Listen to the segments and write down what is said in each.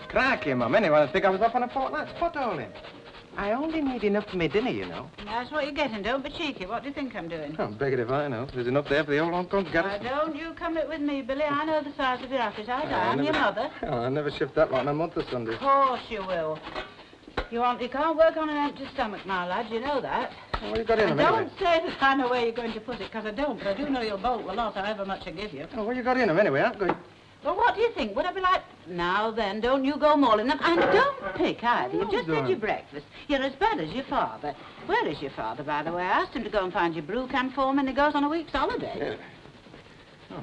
Crikey, Mum. Anyway, I think I was off on a fortnight's pot-holing. I only need enough for my dinner, you know. That's what you're getting. Don't be cheeky. What do you think I'm doing? Oh, beg it if I know. There's enough there for the old Hong Garrison. Don't you come it with me, Billy. I know the size of your appetite. I'm your mother. Oh, I'll never shift that lot in a month of Sundays. Of course you will. You can't work on an empty stomach, my lad. You know that. Well, what you got in them, Don't say that I know where you're going to put it, because I don't, but I do know you'll bolt the lot, however much I give you. Oh, what you got in them, anyway? I'm going... Well, what do you think? Would I be like... Now then, don't you go mauling them. And don't pick either. You've just had your breakfast. You're as bad as your father. Where is your father, by the way? I asked him to go and find your brew can for me, and he goes on a week's holiday. Yeah.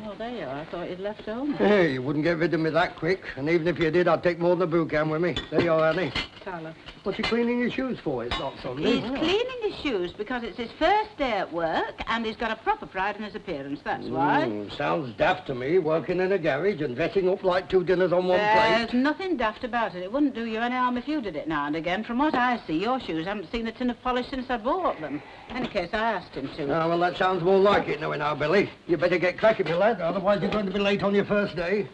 Oh, there you are. I thought you'd left home. Hey, you wouldn't get rid of me that quick. And even if you did, I'd take more than the brew can with me. There you are, Annie. Tyler. What's he cleaning his shoes for? It's not Sunday. He's cleaning his shoes because it's his first day at work, and he's got a proper pride in his appearance, that's why. Sounds daft to me, working in a garage and dressing up like 2 dinners on one plate. There's nothing daft about it. It wouldn't do you any harm if you did it now and again. From what I see, your shoes haven't seen a tin of polish since I bought them. In any case, I asked him to. Ah, well, that sounds more like it, knowing how, Billy. You better get cracking, my lad, otherwise you're going to be late on your first day.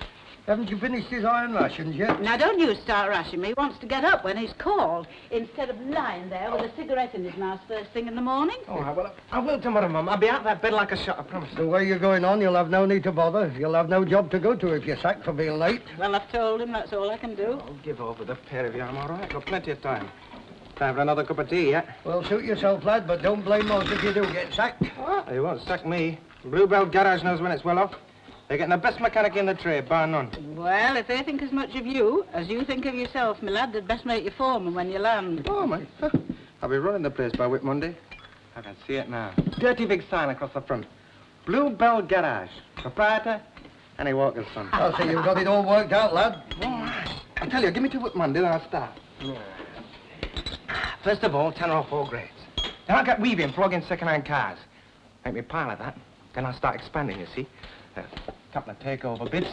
Haven't you finished his iron rations yet? Now, don't you start rushing me. He wants to get up when he's called, instead of lying there with a cigarette in his mouth first thing in the morning. Oh, I will tomorrow, Mum. I'll be out of that bed like a shot, I promise. The way you're going on, you'll have no need to bother. You'll have no job to go to if you're sacked for being late. Well, I've told him that's all I can do. Oh, give over the pair of you. I'm all right. Got plenty of time. Time for another cup of tea, yeah? Well, suit yourself, lad, but don't blame us if you do get sacked. What? They won't sack me. Bluebell Garage knows when it's well off. They're getting the best mechanic in the trade, bar none. Well, if they think as much of you as you think of yourself, my lad, they'd best make you foreman when you land. Oh, man. I'll be running the place by Whit Monday. I can see it now. Dirty big sign across the front. Bluebell Garage. Proprietor, Annie Walker's son. I'll say you've got it all worked out, lad. All right. I tell you, give me to Whit Monday, then I'll start. Yeah. First of all, 10 or 4 grades. Then I'll get weaving, flogging second-hand cars. Make me pile of that. Then I'll start expanding, you see. Couple of takeover bids.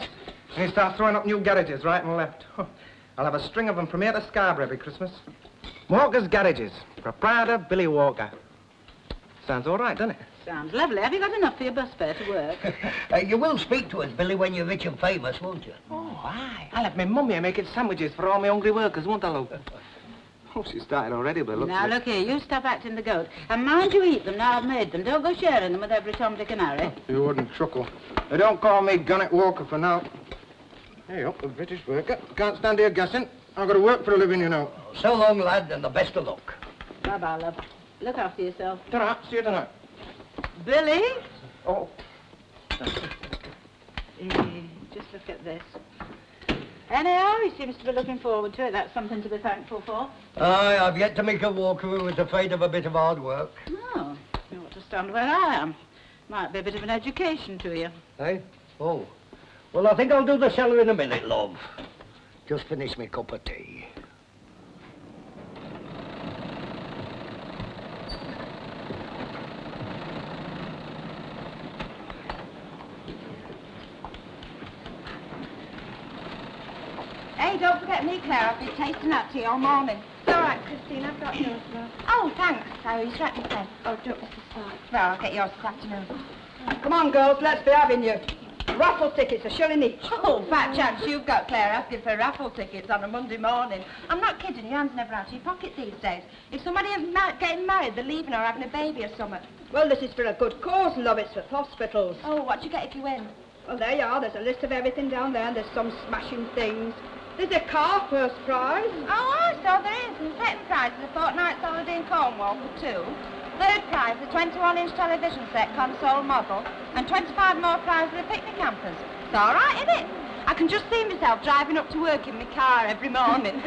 And you start throwing up new garages right and left. I'll have a string of them from here to Scarborough every Christmas. Walker's Garages. Proprietor Billy Walker. Sounds all right, doesn't it? Sounds lovely. Have you got enough for your bus fare to work? You will speak to us, Billy, when you're rich and famous, won't you? Oh, aye. I'll have my mummy and making sandwiches for all my hungry workers, won't I, Lou? Oh, she started already, but look. Now, look here, you stop acting the goat. And mind you eat them now I've made them. Don't go sharing them with every Tom, Dick and Harry. You wouldn't truckle. They don't call me Gunnet Walker for now. Hey, up, the British worker. Can't stand here guessing. I've got to work for a living, you know. So long, lad, and the best of luck. Bye-bye, love. Look after yourself. Ta-ra. See you tonight. Billy? Oh. Just look at this. Anyhow, he seems to be looking forward to it. That's something to be thankful for. Aye, I've yet to meet a walker who was afraid of a bit of hard work. Oh, you ought to stand where I am. Might be a bit of an education to you. Eh? Oh. Well, I think I'll do the cellar in a minute, love. Just finish me cup of tea. Hey, don't forget me, Claire. I've been tasting that tea all morning. It's all right, Christine. I've got yours, love. Oh, thanks. How you strapped yourself? Oh, don't miss the start. Well, I'll get yours this afternoon. Come on, girls. Let's be having you. Raffle tickets, a shilling each. Oh, fat chance you've got, Claire, asking for raffle tickets on a Monday morning. I'm not kidding. Your hand's never out of your pocket these days. If somebody is getting married, they're leaving or having a baby or something. Well, this is for a good cause, love. It's for hospitals. Oh, what do you get if you win? Well, there you are. There's a list of everything down there, and there's some smashing things. There's a car, first prize. Oh, so there is. And second prize is a fortnight's holiday in Cornwall for 2. Third prize, a 21-inch television set, console model, and 25 more prizes of picnic campers. It's all right, isn't it? I can just see myself driving up to work in my car every morning.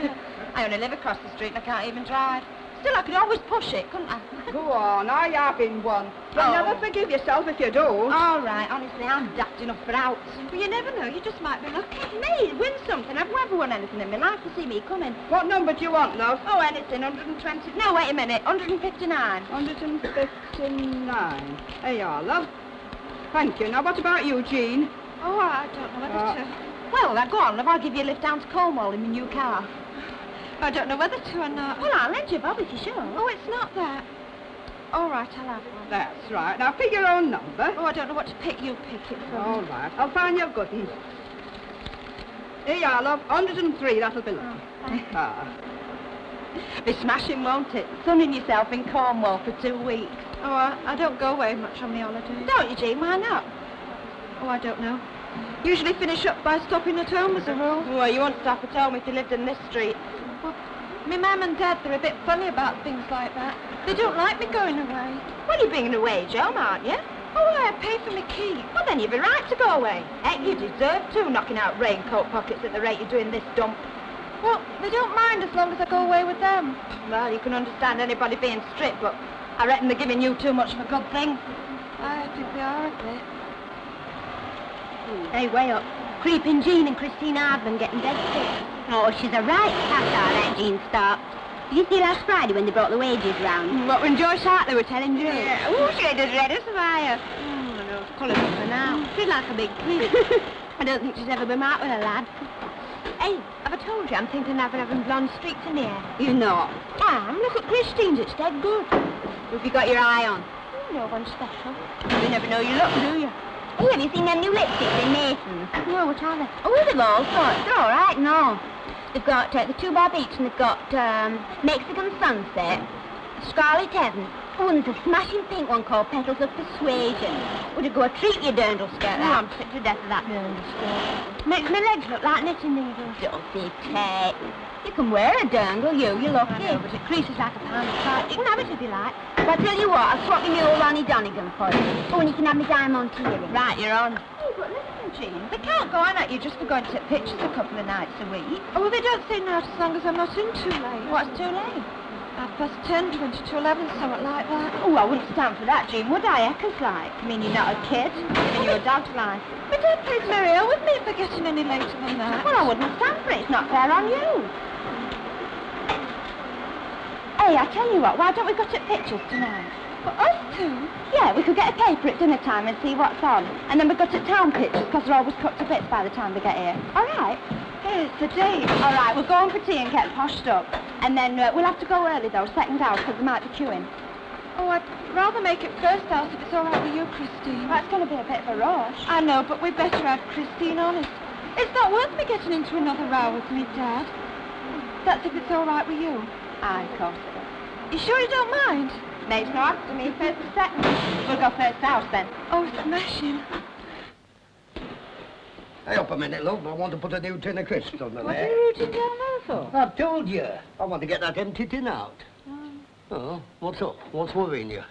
I only live across the street and I can't even drive. Still, I could always push it, couldn't I? Go on, I have been one. You'll never forgive yourself if you don't. All right, honestly, I'm daft enough for outs. But you never know, you just might be lucky. Me, win something. I've never won anything in my life to see me coming. What number do you want, love? Oh, anything, 120. No, wait a minute, 159. 159. There you are, love. Thank you. Now, what about you, Jean? Oh, I don't know whether to... Well, now, go on, love. I'll give you a lift down to Cornwall in my new car. I don't know whether to or not. Well, I'll lend you Bob if you sure. Oh, it's not that. All right, I'll have one. That's right. Now, pick your own number. Oh, I don't know what to pick. You pick it for me. All right. I'll find your good one. Here you are, love. 103, that'll be lovely. Be smashing, won't it? Sunning yourself in Cornwall for 2 weeks. Oh, I don't go away much on my holidays. Don't you, Jean? Why not? Oh, I don't know. Usually finish up by stopping at home as a rule. Well, you wouldn't stop at home if you lived in this street. Well, my mum and dad, they're a bit funny about things like that. They don't like me going away. Well, you're bringing away Joe, aren't you? Oh, I pay for my keep. Well, then you've a right to go away. Heck, you deserve to, knocking out raincoat pockets at the rate you're doing this dump. Well, they don't mind as long as I go away with them. Well, you can understand anybody being strict, but I reckon they're giving you too much of a good thing. I think they are a bit. Hey, way up. Creeping Jean and Christine Hardman getting dead sick. Oh, she's a right cat, that Jean Stark. Did you see last Friday when they brought the wages round? What, when Joyce Hartley were telling you? Yeah. Oh, she ain't as red as fire. I know, it's colourful for now. She's like a big kid. I don't think she's ever been out with a lad. Hey, have I told you I'm thinking of having blonde streaks in the hair? You're not? Look at Christine's, it's dead good. What have you got your eye on? No one special. You never know you look, do you? Hey, have you seen them new lipsticks in Mason's? No, what are they? Oh, they've all sorts. They're all right, no. They've got the 2 Bob each, and they've got Mexican Sunset, Scarlet Heaven. Oh, and there's a smashing pink one called Petals of Persuasion. Would it go a treat, your dirndl skirt? No, I'm sick to death of that dirndl skirt. Makes my legs look like knitting needles. Don't be tight. You can wear a dirndl, you're lucky. I know, but it creases like a pound of cotton. You can have it if you like. But I tell you what, I'll swap you my old Ronnie Donegan for you. Oh, and you can have my diamond earring. Right, you're on. Hey, but listen, Jean. They can't go on at you just for going to take pictures a couple of nights a week. Oh, well, they don't say not as long as I'm not in too late. What's too late? 10:30, 20 to 11, something like that. Oh, I wouldn't stand for that, Jean, would I? Eccles like. I mean, you're not a kid, giving you a dog's life. My dad pays very ill with me for getting any later than that. Well, I wouldn't stand for it. It's not fair on you. Hey, I tell you what, why don't we go take pictures tonight? For us two? Yeah, we could get a paper at dinner time and see what's on. And then we go to town pictures, because they're always cut to bits by the time they get here. All right? Yes, the date. All right, we'll go on for tea and get poshed up. And then we'll have to go early, though, second house, because they might be queuing. Oh, I'd rather make it first house if it's all right with you, Christine. That's going to be a bit of a rush. I know, but we'd better have Christine honest. It's not worth me getting into another row with me, Dad. That's if it's all right with you. Aye, of course it is. You sure you don't mind? Makes no odds to me, first or second. We'll go first house, then. Oh, smashing. Hey, up a minute, love. I want to put a new tin of crisps on the What are there. you rooting down there for? I've told you. I want to get that empty tin out. Oh, what's up? What's worrying you?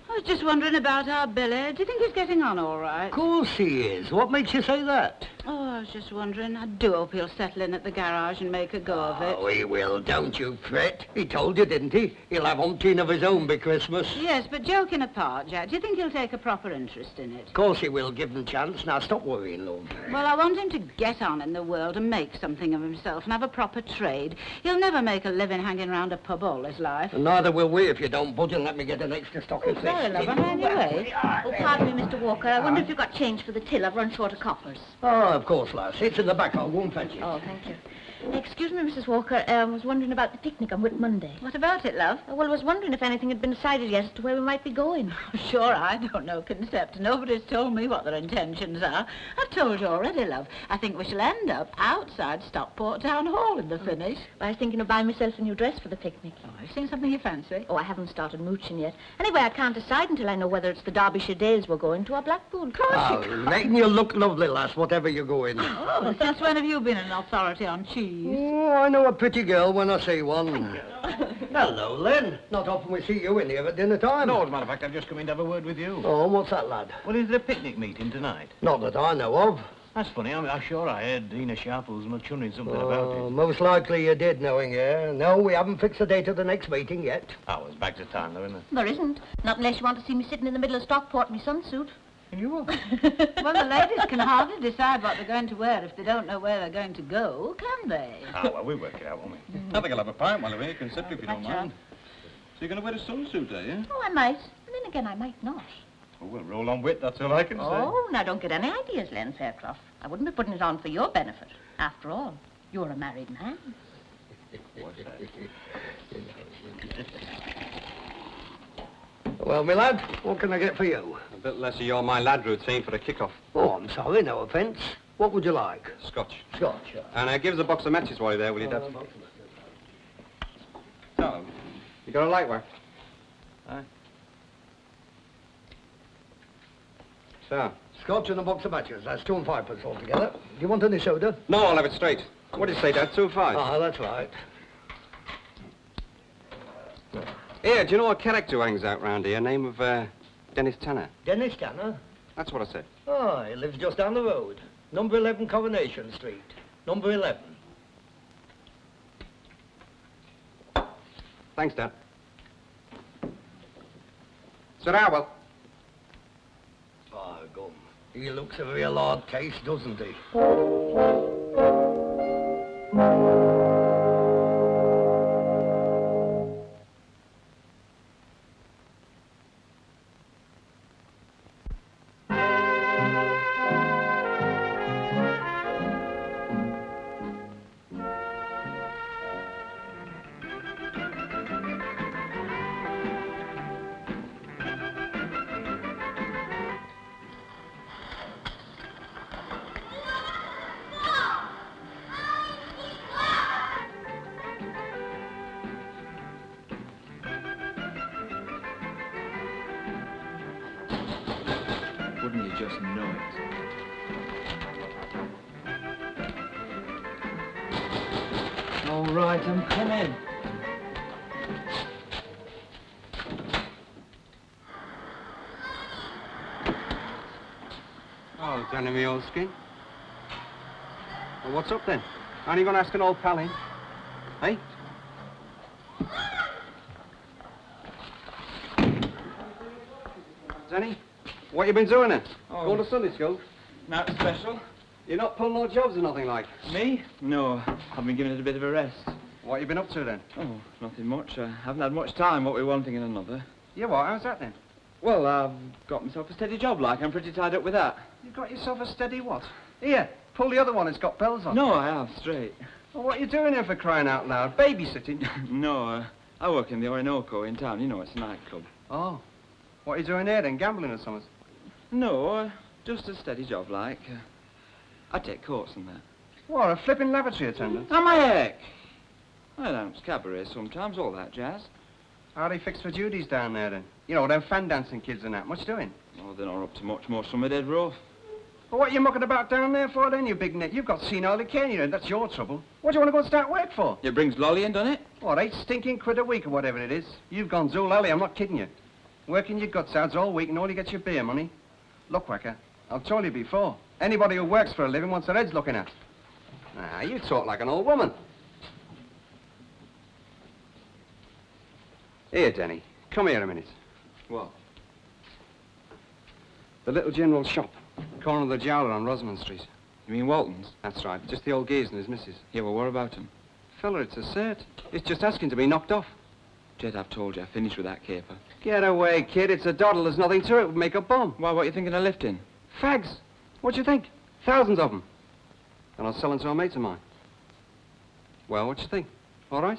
I was just wondering about our Billy. Do you think he's getting on all right? Of course he is. What makes you say that? Oh, I was just wondering. I do hope he'll settle in at the garage and make a go of it. Oh, he will. Don't you fret. He told you, didn't he? He'll have umpteen of his own by Christmas. Yes, but joking apart, Jack, do you think he'll take a proper interest in it? Of course he will. Give him a chance. Now, stop worrying, love. Well, I want him to get on in the world and make something of himself and have a proper trade. He'll never make a living hanging around a pub all his life. And neither will we if you don't budge and let me get an extra stock of fish. Sorry, love, I'm on your way. Oh, pardon me, Mr. Walker. I wonder if you've got change for the till. I've run short of coppers. Oh, of course, lass. It's in the back. I'll go and fetch it. Oh, thank you. Excuse me, Mrs. Walker. I was wondering about the picnic on Whit Monday. What about it, love? Well, I was wondering if anything had been decided yet as to where we might be going. Sure, I don't know, Concept. Nobody's told me what their intentions are. I've told you already, love. I think we shall end up outside Stockport Town Hall in the finish. I was thinking of buying myself a new dress for the picnic. Oh, have you seen something you fancy? Oh, I haven't started mooching yet. Anyway, I can't decide until I know whether it's the Derbyshire Dales we're going to or Blackpool. Of course. Oh, making you look lovely, lass, whatever you're going. Oh, since when have you been an authority on cheese? Oh, I know a pretty girl when I see one. Hello, Len. Not often we see you in here at dinner time. No, as a matter of fact, I've just come in to have a word with you. Oh, what's that, lad? Well, is there a picnic meeting tonight? Not that I know of. That's funny. I'm sure I heard Dina Sharples much something about it. Most likely you did, knowing you. No, we haven't fixed the date of the next meeting yet. Oh, it's back to time, though, isn't it? There isn't. Not unless you want to see me sitting in the middle of Stockport in my sunsuit. And you will. Well, the ladies can hardly decide what they're going to wear if they don't know where they're going to go, can they? Ah, well, we'll work it out, won't we? I think I'll have a pint while I'm here, Concept, if you don't That's mind. So you're going to wear a sunsuit, are you? Oh, I might. And then again, I might not. Oh, well, roll on wit, that's all I can say. Oh, now don't get any ideas, Len Fairclough. I wouldn't be putting it on for your benefit. After all, you're a married man. What's that? Well, my lad, what can I get for you? A bit less of your my lad routine for a kick-off. Oh, I'm sorry, no offence. What would you like? Scotch. Scotch, yeah. And give us a box of matches while you're there, will you, Dad? So, you got a light work? Aye. So? Scotch and a box of matches. That's 2 and 5 altogether. Do you want any soda? No, I'll have it straight. What did you say, Dad? 2 and 5? Ah, that's right. Here, do you know a character who hangs out round here? Name of, Dennis Tanner. Dennis Tanner? That's what I said. Oh, he lives just down the road. Number 11 Coronation Street. Number 11. Thanks, Dad. Sir Howell. Oh, gum. He looks a real odd case, doesn't he? Wouldn't you just know it? All right, I'm coming. Oh, Danny, me old skin. Well, what's up then? Aren't you going to ask an old pal in? Hey? Danny, what you been doing then? Oh. Going to Sunday school? Not special. You're not pulling no jobs or nothing like? Me? No, I've been giving it a bit of a rest. What you been up to then? Oh, nothing much. I haven't had much time, what we're wanting in another. Yeah, what? How's that then? Well, I've got myself a steady job, like. I'm pretty tied up with that. You got yourself a steady what? Here, pull the other one, it's got bells on. No, I have, straight. Well, what are you doing here for crying out loud? Babysitting? No, I work in the Orinoco in town. You know, it's a nightclub. Oh. What are you doing there then? Gambling or something? No, just a steady job, like. I take courts and that. What, a flipping lavatory attendant? Am I heck? I dance cabaret sometimes, all that jazz. How are they fixed for duties down there then? You know, them fan dancing kids and that. Much doing? Oh, they're not up to much more. Some are dead rough. Well, what are you mucking about down there for then, you big nit? You've got senile decay, and that's your trouble. What do you want to go and start work for? It brings lolly in, doesn't it? What, 8 stinking quid a week or whatever it is? You've gone zoolally, I'm not kidding you. Working your guts out all week and all you get your beer money. Look, Wacker, I've told you before. Anybody who works for a living wants their heads looking at. Ah, you talk like an old woman. Here, Denny, come here a minute. What? The little general shop, corner of the Jowler on Rosamond Street. You mean Walton's? That's right, just the old geezer and his missus. Yeah, well, what about him? Fella, it's a cert. It's just asking to be knocked off. Jed, I've told you, I finished with that caper. Get away, kid. It's a doddle. There's nothing to it. It would make a bomb. Why, what are you thinking of lifting? Fags. What do you think? Thousands of them. And I'll sell them to a mate of mine. Well, what do you think? All right?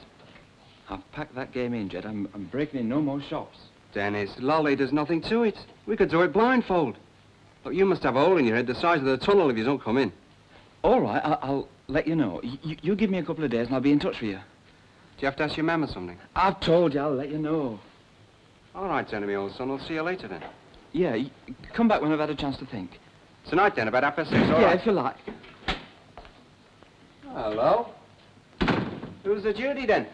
I've packed that game in, Jed. I'm breaking in no more shops. Dennis, lolly, there's nothing to it. We could do it blindfold. Look, you must have a hole in your head the size of the tunnel if you don't come in. All right, I'll let you know. You give me a couple of days and I'll be in touch with you. Do you have to ask your mum or something? I've told you, I'll let you know. All right, then, my old son. I'll see you later, then. Yeah, come back when I've had a chance to think. Tonight, then, about 6:30, all yeah, right? if you like. Hello? Who's the Judy, then?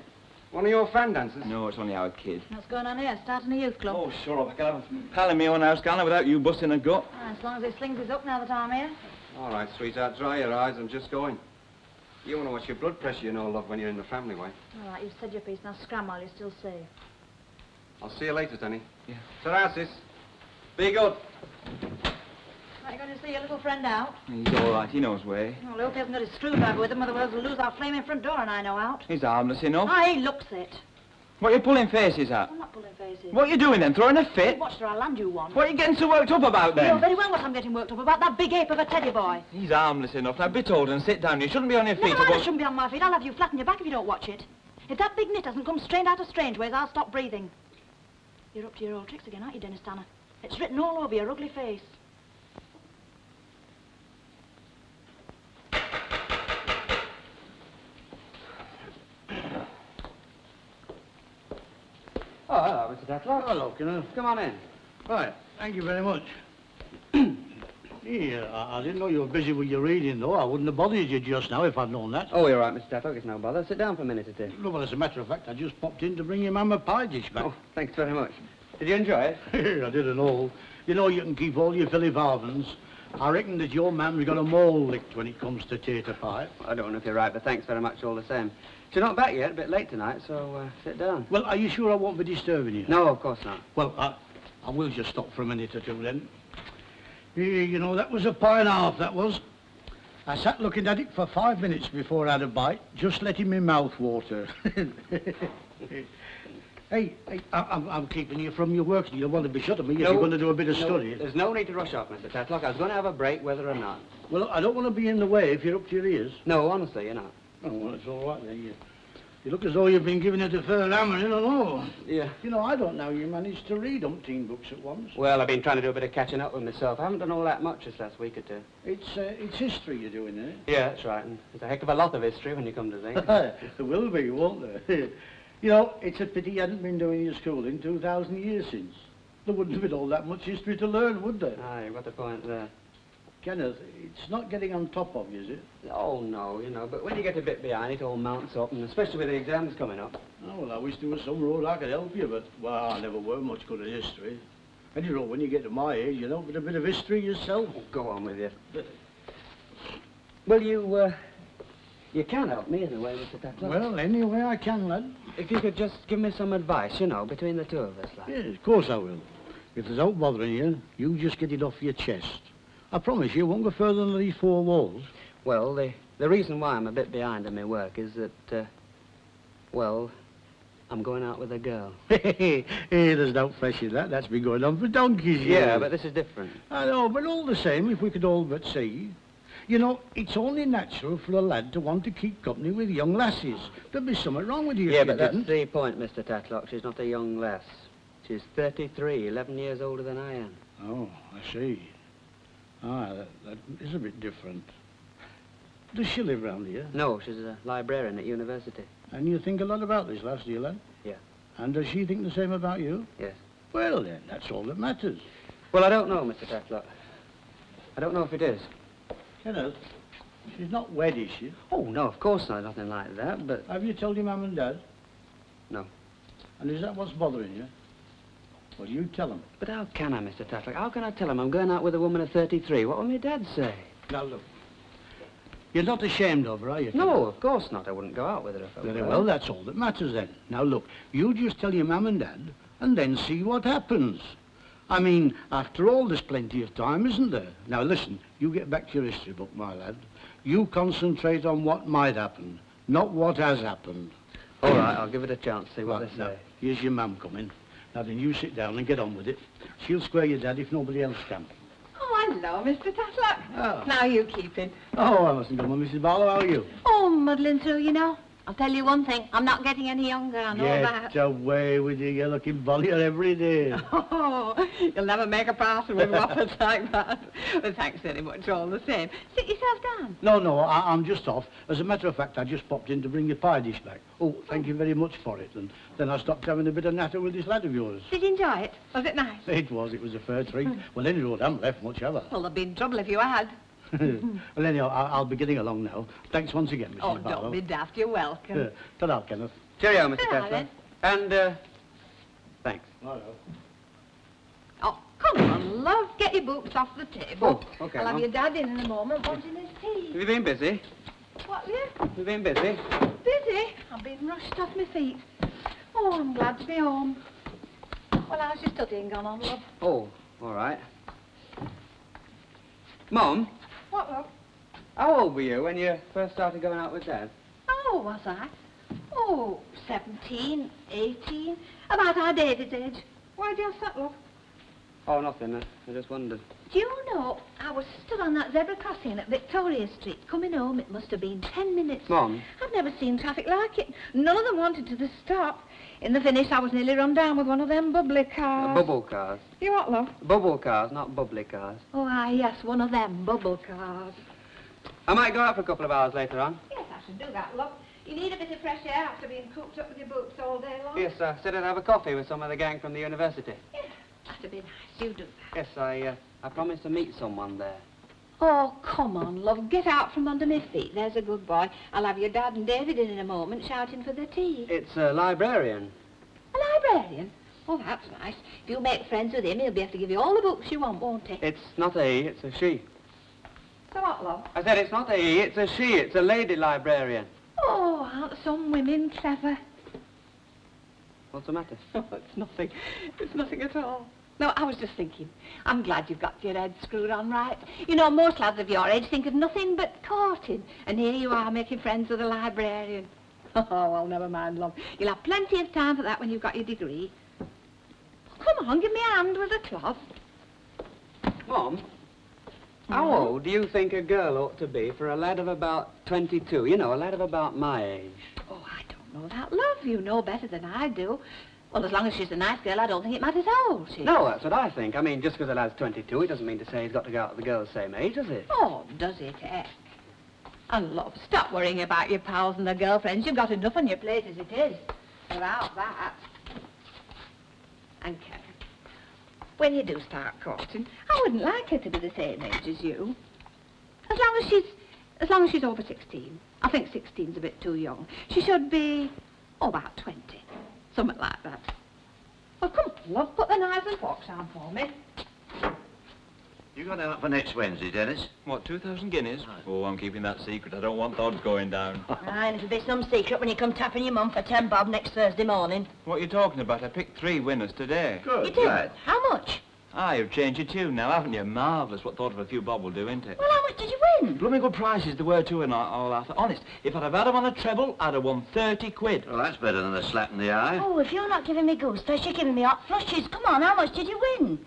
One of your fan dancers? No, it's only our kid. What's going on here? Starting a youth club? Oh, sure, I can have a pal in my own house, can't I, without you busting a gut? Ah, as long as he slings his up now that I'm here. All right, sweetheart, dry your eyes. I'm just going. You want to watch your blood pressure, you know, love, when you're in the family way. All right, you've said your piece. Now scram while you're still safe. I'll see you later, Danny. Yeah. Ta-ra, sis. Be good. Are you going to see your little friend out? He's all right, he knows way. Well, I hope he hasn't got his screwdriver with him, otherwise we'll lose our flaming front door and I know out. He's harmless enough. Ah, he looks it. What are you pulling faces at? I'm not pulling faces. What are you doing then, throwing a fit? Watch till I land you one. What are you getting so worked up about You know then? very well what I'm getting worked up about, that big ape of a teddy boy. He's harmless enough. Now, be told and sit down. You shouldn't be on your feet. Never mind, I shouldn't be on my feet. I'll have you flat on your back if you don't watch it. If that big nit hasn't come straight out of strange ways, I'll stop breathing. You're up to your old tricks again, aren't you, Dennis Tanner? It's written all over your ugly face. Tatlock. Hello, Kenneth. Come on in. Right, thank you very much. Yeah, I didn't know you were busy with your reading, though. I wouldn't have bothered you just now if I'd known that. Oh, you're right, Mr. Tatlock. It's no bother. Sit down for a minute or two. No, well, as a matter of fact, I just popped in to bring your mum a pie dish back. Oh, thanks very much. Did you enjoy it? I didn't know. You know, you can keep all your Philip Harvens. I reckon that your mam's got 'em all licked when it comes to tater pie. I don't know if you're right, but thanks very much all the same. She's not back yet, a bit late tonight, so sit down. Well, are you sure I won't be disturbing you? No, of course not. Well, I will just stop for a minute or two then. You know, that was a pie and a half, that was. I sat looking at it for 5 minutes before I had a bite, just letting my mouth water. Hey, I'm keeping you from your work. You'll want to be shut of me if you're going to do a bit of study. There's no need to rush off, Mr. Tatlock. I was going to have a break, whether or not. Well, I don't want to be in the way if you're up to your ears. No, honestly, you're not. Oh, well, it's all right then. You look as though you've been giving it a fair hammering, I don't know. Yeah. You know, I don't know you managed to read umpteen books at once. Well, I've been trying to do a bit of catching up with myself. I haven't done all that much this last week or two. It's history you're doing, eh? Yeah, that's right. And there's a heck of a lot of history when you come to think. There will be, won't there? You know, it's a pity you hadn't been doing your schooling 2,000 years since. There wouldn't have been all that much history to learn, would there? Ah, you've got the point there. Kenneth, it's not getting on top of you, is it? Oh, no, you know, but when you get a bit behind, it all mounts up, and especially with the exams coming up. Oh, well, I wish there was some road I could help you, but, well, I never were much good at history. And, you know, when you get to my age, you know, get a bit of history yourself. Oh, go on with you. Well, you can help me in a way, Mr. Tatlock. Well, any way I can, lad. If you could just give me some advice, you know, between the two of us, lad. Yes, of course I will. If there's out bothering you, you just get it off your chest. I promise you, it won't go further than these 4 walls. Well, the reason why I'm a bit behind in my work is that, well, I'm going out with a girl. Hey, there's no fresh in that. That's been going on for donkeys. Yeah, but this is different. I know, but all the same, if we could all but see. You know, it's only natural for a lad to want to keep company with young lasses. There'd be something wrong with you if Yeah, you but that's didn't. the point, Mr. Tatlock. She's not a young lass. She's 33, 11 years older than I am. Oh, I see. Ah, that is a bit different. Does she live round here? No, she's a librarian at university. And you think a lot about this lass, do you, lad? Yeah. And does she think the same about you? Yes. Well, then, that's all that matters. Well, I don't know, Mr. Tatlock. I don't know if it is. Kenneth, she's not wed, is she? Oh, no, of course not. Nothing like that, but... Have you told your mum and dad? No. And is that what's bothering you? Well, you tell them. But how can I, Mr. Tatlock? How can I tell him I'm going out with a woman of 33? What will my dad say? Now, look. You're not ashamed of her, are you? No, of course not. I wouldn't go out with her if I were. Very well, that's all that matters then. Now, look, you just tell your mum and dad, and then see what happens. I mean, after all, there's plenty of time, isn't there? Now, listen, you get back to your history book, my lad. You concentrate on what might happen, not what has happened. All right, I'll give it a chance, see what they say. Now, here's your mum coming. Now, then, you sit down and get on with it. She'll square your dad if nobody else can. Oh, hello, Mr. Tatlock. Oh. Now you keep it. Oh, I mustn't come on, Mrs. Barlow. How are you? Oh, muddling through, you know. I'll tell you one thing. I'm not getting any younger, I know that. Get away with you. You're looking bollier every day. Oh, you'll never make a parson with waffles like that. Well, thanks very much all the same. Sit yourself down. No, I'm just off. As a matter of fact, I just popped in to bring your pie dish back. Oh, thank you very much for it. And then I stopped having a bit of natter with this lad of yours. Did you enjoy it? Was it nice? It was a fair treat. Well, anyway, I haven't left much, have I? Well, there'd be trouble if you had. Well, anyhow, I'll be getting along now. Thanks once again, Mrs. Oh, Barlow. don't be daft. You're welcome. Ta-ra, Kenneth. Cheerio, Mr. Ta-ra, Tatlock. then. And, thanks. Oh, come on, love. Get your books off the table. Oh, okay, I'll have Mum. your dad in a moment wanting his Have tea. you been busy? What, yeah? Have you been busy? Busy? I've been rushed off my feet. Oh, I'm glad to be home. Well, how's your studying gone on, love? Oh, all right. Mum, What, love? how old were you when you first started going out with Dad? Oh, was I? Oh, 17, 18. About our David's age. Why do you ask that, love? Oh, nothing. I just wondered. Do you know, I was stood on that zebra crossing at Victoria Street. Coming home, it must have been 10 minutes. Mum? I've never seen traffic like it. None of them wanted to stop. In the finish, I was nearly run down with one of them bubbly cars. Bubble cars. You what, love? Bubble cars, not bubbly cars. Oh, yes, one of them bubble cars. I might go out for a couple of hours later on. Yes, I should do that, love. You need a bit of fresh air after being cooped up with your books all day long. Yes, I said I'd have a coffee with some of the gang from the university. Yeah, that'd be nice. You do that. Yes, I promised to meet someone there. Oh, come on, love. Get out from under my feet. There's a good boy. I'll have your dad and David in a moment shouting for the tea. It's a librarian. A librarian? Oh, that's nice. If you make friends with him, he'll be able to give you all the books you want, won't he? It's not a he, it's a she. So what, love? I said it's not a he, it's a she. It's a lady librarian. Oh, aren't some women clever? What's the matter? Oh, it's nothing. It's nothing at all. No, I was just thinking. I'm glad you've got your head screwed on right. You know, most lads of your age think of nothing but courting. And here you are making friends with a librarian. Oh, well, never mind, love. You'll have plenty of time for that when you've got your degree. Come on, give me a hand with a cloth. Mom, how old do you think a girl ought to be for a lad of about 22? You know, a lad of about my age. Oh, I don't know that, love. You know better than I do. Well, as long as she's a nice girl, I don't think it matters how old she is. No, that's what I think. I mean, just because a lad's 22, it doesn't mean to say he's got to go out with the girls the same age, does it? Oh, does it, eh? And, love, stop worrying about your pals and their girlfriends. You've got enough on your plate as it is. Without that. And, Karen, when you do start courting, I wouldn't like her to be the same age as you. As long as she's over 16. I think 16's a bit too young. She should be, about 20. Something like that. Well, come on, love, put the knives and forks down for me. You got out for next Wednesday, Dennis? What, 2,000 guineas? Oh, I'm keeping that secret. I don't want the odds going down. Aye, and it'll be some secret when you come tapping your mum for 10 bob next Thursday morning. What are you talking about? I picked 3 winners today. Good, You did? lad. How much? Ah, you've changed your tune now, haven't you? Marvellous. What thought of a few bob will do, isn't it? Well, how much did you win? Blooming good prices there were too, and all after. Honest, if I'd have had 'em on a treble, I'd have won 30 quid. Well, that's better than a slap in the eye. Oh, if you're not giving me goose flesh, you're giving me hot flushes. Come on, how much did you win?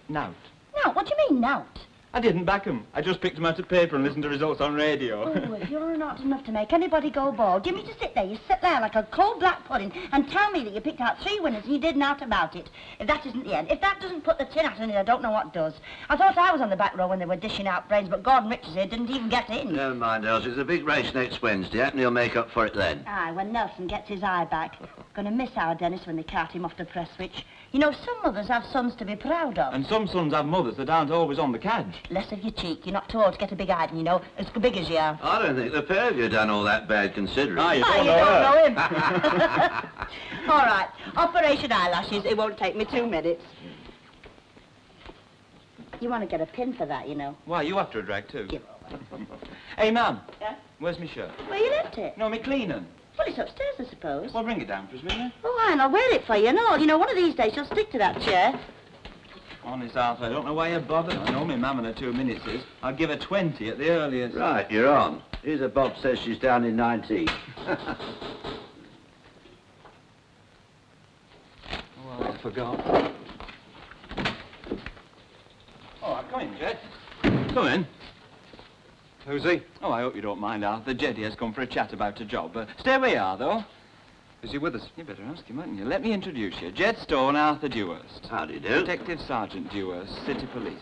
Nout. No, what do you mean, nout? I didn't back 'em. I just picked 'em out of paper and listened to results on radio. Oh, if you're not enough to make anybody go bald, you mean to sit there, you sit there like a cold black pudding and tell me that you picked out 3 winners and you did nought about it. If that isn't the end, if that doesn't put the tin hat in it, I don't know what does. I thought I was on the back row when they were dishing out brains, but Gordon Richards here didn't even get in. Never mind, Elsie. There's a big race next Wednesday. Happen he'll make up for it then. Aye, when Nelson gets his eye back. Gonna miss our Dennis when they cart him off the press switch. You know, some mothers have sons to be proud of. And some sons have mothers that aren't always on the cadge. Less of your cheek. You're not too old to get a big hiding, you know, as big as you are. I don't think the pair of you done all that bad considering. Ah, you Oh, don't you know don't her. know him. All right, Operation Eyelashes. It won't take me 2 minutes. You want to get a pin for that, you know. Why, you after a drag too? Give over. Hey, ma'am. Yeah? Where's my shirt? Where you left it? No, me cleaning. Well, it's upstairs, I suppose. Well, bring it down for us, will you? Oh, and I'll wear it for you and all. You know, one of these days you'll stick to that chair. Honest, Arthur, I don't know why you bother. I know my mam in her 2 minutes is. I'll give her 20 at the earliest. Right, you're on. Here's a Bob says she's down in 19. Oh, I forgot. Oh, come in, Jed. Come in. Who's he? Oh, I hope you don't mind, Arthur. Jeddy has come for a chat about a job. Stay where you are, though. Is he with us? You better ask him, hadn't you? Let me introduce you. Jed Stone, Arthur Dewhurst. How do you do? Detective Sergeant Dewhurst, City Police.